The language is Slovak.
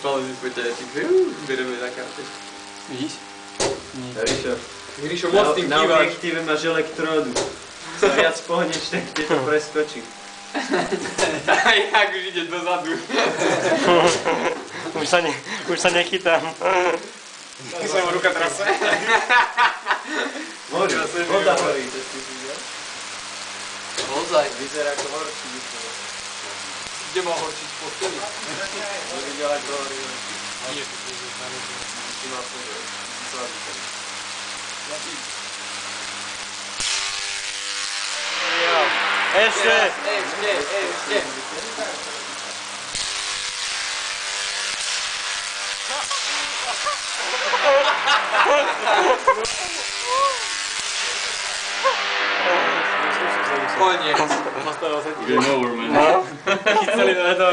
Spálili poťajačík, že bereme na karte. Vidíš? Gríšo, moc tým Na kývaš. objektíve máš elektródu. Sa viac pohneš, tak ti to preskočí. Jak už ide dozadu. Už sa nechytám. Tu sa mu ruka trase. Voda horí, to si videl? Ozaj. Vyzerá ako horší. Kde mal horčiť v posteli? Videl ako horí. Nie, to je znamená. Ty má svoj. Ešte! Ešte. Koniec. Game over, man. Chyceli na to.